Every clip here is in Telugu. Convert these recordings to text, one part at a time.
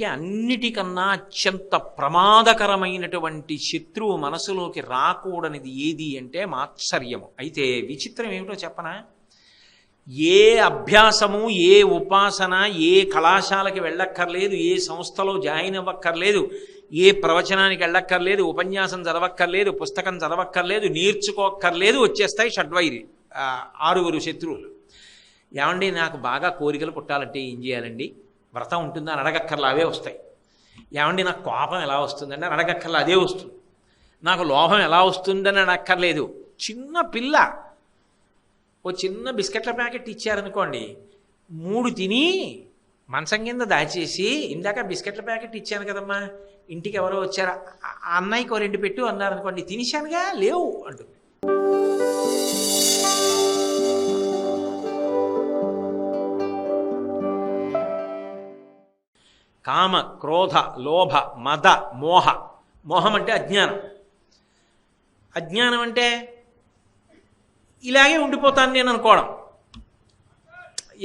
అందుకే అన్నిటికన్నా అత్యంత ప్రమాదకరమైనటువంటి శత్రువు మనసులోకి రాకూడనిది ఏది అంటే మాత్సర్యము. అయితే విచిత్రం ఏమిటో చెప్పనా, ఏ అభ్యాసము, ఏ ఉపాసన, ఏ కళాశాలకి వెళ్ళక్కర్లేదు, ఏ సంస్థలో జాయిన్ అవ్వక్కర్లేదు, ఏ ప్రవచనానికి వెళ్ళక్కర్లేదు, ఉపన్యాసం చదవక్కర్లేదు, పుస్తకం చదవక్కర్లేదు, నేర్చుకోక్కర్లేదు, వచ్చేస్తాయి షడ్వైరి 6 శత్రువులు. ఏమండి నాకు బాగా కోరికలు పుట్టాలంటే ఏం చేయాలండి? వ్రతం ఉంటుందా అని అడగక్కర్లా, అవే వస్తాయి. ఏమండి నాకు కోపం ఎలా వస్తుందండి అని అడగక్కర్లా, అదే వస్తుంది. నాకు లోభం ఎలా వస్తుందని అడగక్కర్లేదు. చిన్న పిల్ల ఓ చిన్న బిస్కెట్ల ప్యాకెట్ ఇచ్చారనుకోండి, 3 తిని మంచం కింద దాచేసి, ఇందాక బిస్కెట్ల ప్యాకెట్ ఇచ్చాను కదమ్మా, ఇంటికి ఎవరో వచ్చారా, అన్నయ్యకి 2 పెట్టు అన్నారనుకోండి, తినేశానుగా లేవు అంటుంది. కామ, క్రోధ, లోభ, మద, మోహ. మోహం అంటే అజ్ఞానం. అజ్ఞానం అంటే ఇలాగే ఉండిపోతాను నేను అనుకోవడం,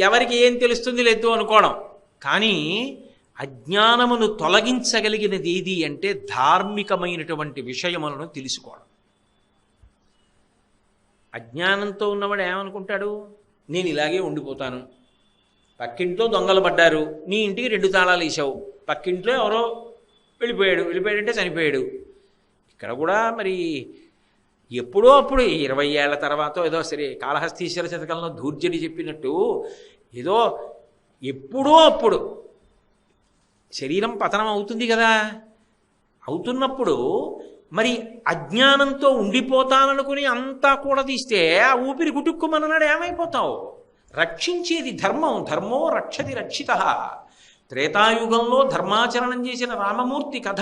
ఎవరికి ఏం తెలుస్తుంది లేదు అనుకోవడం. కానీ అజ్ఞానమును తొలగించగలిగినది ఏది అంటే ధార్మికమైనటువంటి విషయములను తెలుసుకోవడం. అజ్ఞానంతో ఉన్నవాడు ఏమనుకుంటాడు, నేను ఇలాగే ఉండిపోతాను, పక్కింట్లో దొంగలు పడ్డారు, నీ ఇంటికి 2 తాళాలు వేసావు, పక్కింట్లో ఎవరో వెళ్ళిపోయాడంటే చనిపోయాడు. ఇక్కడ కూడా మరి ఎప్పుడో అప్పుడు 20 ఏళ్ల తర్వాత ఏదో సరే కాళహస్తీశ్వర శతకంలో ధూర్జటి చెప్పినట్టు ఏదో ఎప్పుడో అప్పుడు శరీరం పతనం అవుతుంది కదా. అవుతున్నప్పుడు మరి అజ్ఞానంతో ఉండిపోతాననుకుని అంతా కూడా తీస్తే ఆ ఊపిరి గుటుక్కుమన్నాడు, ఏమైపోతావు? రక్షించేది ధర్మం, ధర్మో రక్షతి రక్షితః. త్రేతాయుగంలో ధర్మాచరణం చేసిన రామమూర్తి కథ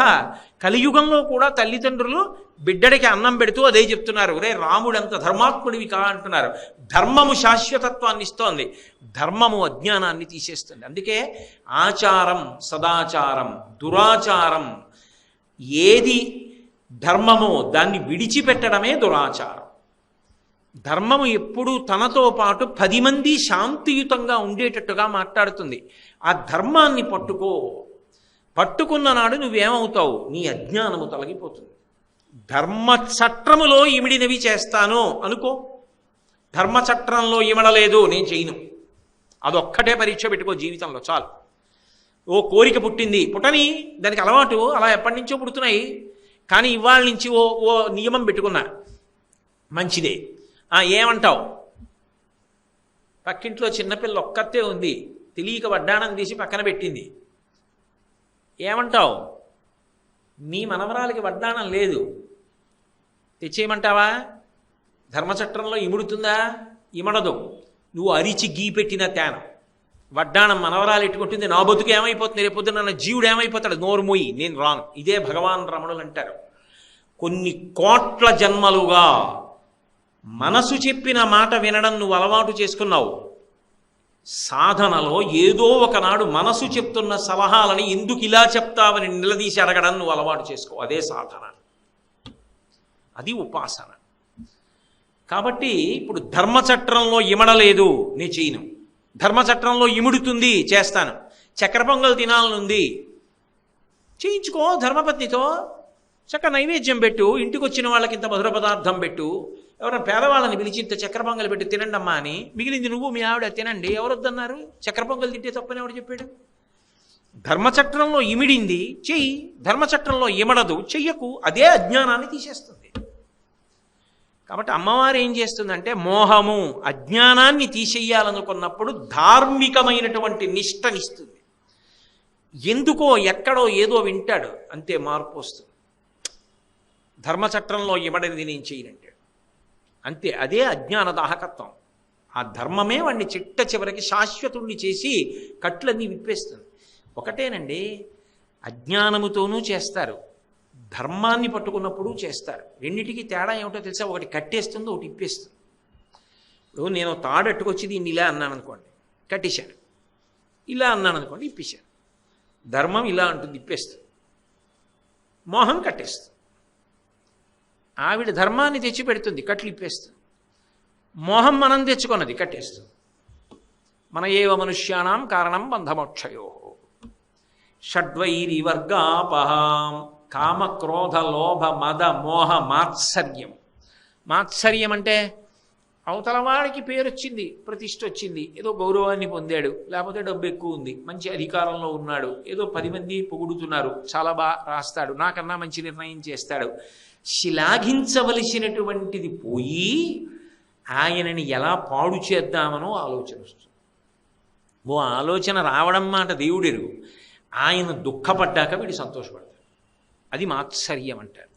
కలియుగంలో కూడా తల్లిదండ్రులు బిడ్డడికి అన్నం పెడుతూ అదే చెప్తున్నారు, రే రాముడంత ధర్మాత్ముడివి కా అంటున్నారు. ధర్మము శాశ్వతత్వాన్ని ఇస్తోంది, ధర్మము అజ్ఞానాన్ని తీసేస్తుంది. అందుకే ఆచారం సదాచారం, దురాచారం ఏది ధర్మమో దాన్ని విడిచిపెట్టడమే దురాచారం. ధర్మము ఎప్పుడూ తనతో పాటు 10 మంది శాంతియుతంగా ఉండేటట్టుగా మాట్లాడుతుంది. ఆ ధర్మాన్ని పట్టుకున్న నాడు నువ్వేమవుతావు? నీ అజ్ఞానము తొలగిపోతుంది. ధర్మచట్రములో ఇమిడినవి చేస్తాను అనుకో, ధర్మచట్రంలో ఇమడలేదు నేను చేయను, అదొక్కటే పరీక్ష పెట్టుకో జీవితంలో చాలు. ఓ కోరిక పుట్టింది, పుట్టని, దానికి అలవాటు అలా ఎప్పటి నుంచో పుడుతున్నాయి, కానీ ఇవాళ నుంచి ఓ నియమం పెట్టుకున్నా, మంచిదే. ఏమంటావు? పక్కింట్లో చిన్నపిల్ల ఒక్కతే ఉంది, తెలియక వడ్డాణం తీసి పక్కన పెట్టింది, ఏమంటావు? నీ మనవరాలకి వడ్డాణం లేదు, తెచ్చేయమంటావా? ధర్మచట్రంలో ఇముడుతుందా? ఇమడదు. నువ్వు అరిచి గీ పెట్టిన తేన వడ్డాణం మనవరాలు ఎట్టుకుంటుంది, నా బతుకు ఏమైపోతుంది, రేపొద్దున నా జీవుడు ఏమైపోతాడు, నోరు మూయి, నేను రాను. ఇదే భగవాన్ రమణులు అంటారు, కొన్ని కోట్ల జన్మలుగా మనసు చెప్పిన మాట వినడం నువ్వు అలవాటు చేసుకున్నావు. సాధనలో ఏదో ఒకనాడు మనసు చెప్తున్న సలహాలని ఎందుకు ఇలా చెప్తావని నిలదీసి అడగడం నువ్వు అలవాటు చేసుకో, అదే సాధన, అది ఉపాసన. కాబట్టి ఇప్పుడు ధర్మచట్రంలో ఇమడలేదు, నేను చేయను. ధర్మచట్రంలో ఇముడుతుంది, చేస్తాను. చక్కెర పొంగల్ తినాలనుంది, చేయించుకో ధర్మపత్నితో, చక్క నైవేద్యం పెట్టు, ఇంటికి వచ్చిన వాళ్ళకి ఇంత మధుర పదార్థం పెట్టు, ఎవరైనా పేదవాళ్ళని పిలిచి ఇంత చక్కెర పొంగల్ పెట్టి తినండి అమ్మా అని, మిగిలింది నువ్వు మీ ఆవిడ తినండి. ఎవరొద్దన్నారు? చక్కెర పొంగల్ తింటే తప్పని ఎవడు చెప్పాడు? ధర్మచట్రంలో ఇమిడింది చెయ్యి, ధర్మచట్రంలో ఇమడదు చెయ్యకు, అదే అజ్ఞానాన్ని తీసేస్తుంది. కాబట్టి అమ్మవారు ఏం చేస్తుందంటే మోహము అజ్ఞానాన్ని తీసేయాలనుకున్నప్పుడు ధార్మికమైనటువంటి నిష్టనిస్తుంది. ఎందుకో ఎక్కడో ఏదో వింటాడు, అంతే మార్పు వస్తుంది. ధర్మచట్రంలో ఇమడనిది నేను చేయనంటాడు, అంతే. అదే అజ్ఞాన దాహకత్వం. ఆ ధర్మమే వాడిని చిట్ట చివరికి శాశ్వతుణ్ణి చేసి కట్లన్నీ విప్పేస్తుంది. ఒకటేనండి, అజ్ఞానముతోనూ చేస్తారు, ధర్మాన్ని పట్టుకున్నప్పుడు చేస్తారు. రెండింటికి తేడా ఏమిటో తెలుసా? ఒకటి కట్టేస్తుంది, ఒకటి ఇప్పేస్తుంది. ఇప్పుడు నేను తాడట్టుకొచ్చి దీన్ని ఇలా అన్నాను అనుకోండి, కట్టేశాను. ఇలా అన్నాను అనుకోండి, ఇప్పేశాను. ధర్మం ఇలా అంటుంది, ఇప్పేస్తుంది. మోహం కట్టేస్తుంది. ఆవిడ ధర్మాన్ని తెచ్చి పెడుతుంది, కట్లు ఇప్పేస్తుంది. మోహం మనం తెచ్చుకున్నది కట్టేస్తుంది. మన ఏవ మనుష్యానాం కారణం బంధమోక్షయో. షడ్వైరి వర్గాపహాం కామ క్రోధ లోభ మద మోహ మాత్సర్యం. మాత్సర్యం అంటే అవతల వాడికి పేరు వచ్చింది, ప్రతిష్ఠ వచ్చింది, ఏదో గౌరవాన్ని పొందాడు, లేకపోతే డబ్బు ఎక్కువ ఉంది, మంచి అధికారంలో ఉన్నాడు, ఏదో 10 మంది పొగుడుతున్నారు, చాలా బాగా రాస్తాడు, నాకన్నా మంచి నిర్ణయం చేస్తాడు. శ్లాఘించవలసినటువంటిది పోయి ఆయనని ఎలా పాడు చేద్దామనో ఆలోచన వస్తుంది. ఓ ఆలోచన రావడం మాట దేవుడెరుగు. ఆయన దుఃఖపడ్డాక వీడు సంతోషపడతాడు. అది మాత్సర్యం అంటారు.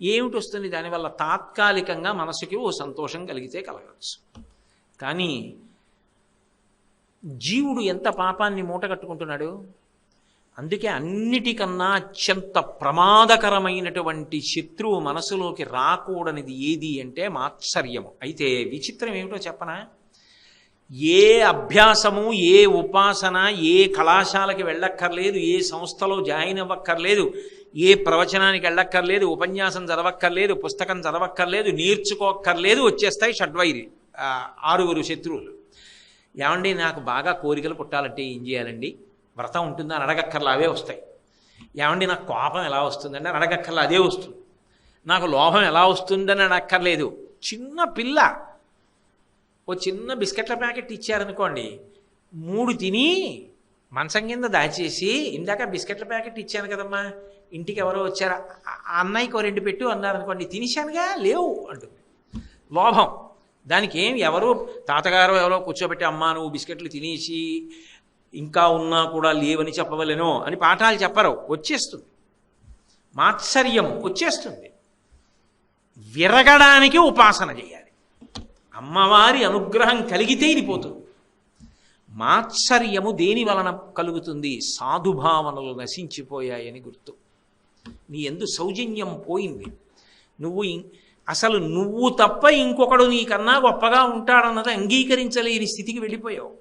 ఏమిటి వస్తుంది దానివల్ల? తాత్కాలికంగా మనసుకి ఓ సంతోషం కలిగితే కలగచ్చు. కానీ జీవుడు ఎంత పాపాన్ని మూటగట్టుకుంటున్నాడు. అందుకే అన్నిటికన్నా అత్యంత ప్రమాదకరమైనటువంటి శత్రువు మనసులోకి రాకూడనిది ఏది అంటే మాత్సర్యము. అయితే విచిత్రం ఏమిటో చెప్పనా? ఏ అభ్యాసము, ఏ ఉపాసన, ఏ కళాశాలకి వెళ్ళక్కర్లేదు, ఏ సంస్థలో జాయిన్ అవ్వక్కర్లేదు, ఏ ప్రవచనానికి వెళ్ళక్కర్లేదు, ఉపన్యాసం చదవక్కర్లేదు, పుస్తకం చదవక్కర్లేదు, నేర్చుకోక్కర్లేదు, వచ్చేస్తాయి షడ్వైరి 6 శత్రువులు. ఏమండి నాకు బాగా కోరికలు పుట్టాలంటే ఏం చేయాలండి? వ్రతం ఉంటుందా అని అడగక్కర్లా, అవే వస్తాయి. ఏమండి నాకు కోపం ఎలా వస్తుందండి అని అడగక్కర్లా, అదే వస్తుంది. నాకు లోభం ఎలా వస్తుందని అడగక్కర్లేదు. చిన్న పిల్ల ఓ చిన్న బిస్కెట్ల ప్యాకెట్ ఇచ్చారనుకోండి, 3 తిని మంచం కింద దాచేసి, ఇందాక బిస్కెట్ల ప్యాకెట్ ఇచ్చాను కదమ్మా, ఇంటికి ఎవరో వచ్చారా, అన్నయ్యకో 2 పెట్టు అన్నారనుకోండి, తినేశానుగా లేవు అంటుంది. లోభం. దానికి ఏం ఎవరు తాతగారు ఎవరో కూర్చోబెట్టి, అమ్మా నువ్వు బిస్కెట్లు తినేసి ఇంకా ఉన్నా కూడా లేవని చెప్పవలేనో అని పాఠాలు చెప్పరు, వచ్చేస్తుంది. మాత్సర్యం వచ్చేస్తుంది. విరగడానికి ఉపాసన చేయాలి. అమ్మవారి అనుగ్రహం కలిగితే ఇది పోతుంది. మాత్సర్యము దేని వలన కలుగుతుంది? సాధుభావనలు నశించిపోయాయని గుర్తు. నీ యందు సౌజన్యం పోయింది. అసలు నువ్వు తప్ప ఇంకొకడు నీకన్నా గొప్పగా ఉంటాడన్నది అంగీకరించలేని స్థితికి వెళ్ళిపోయావు.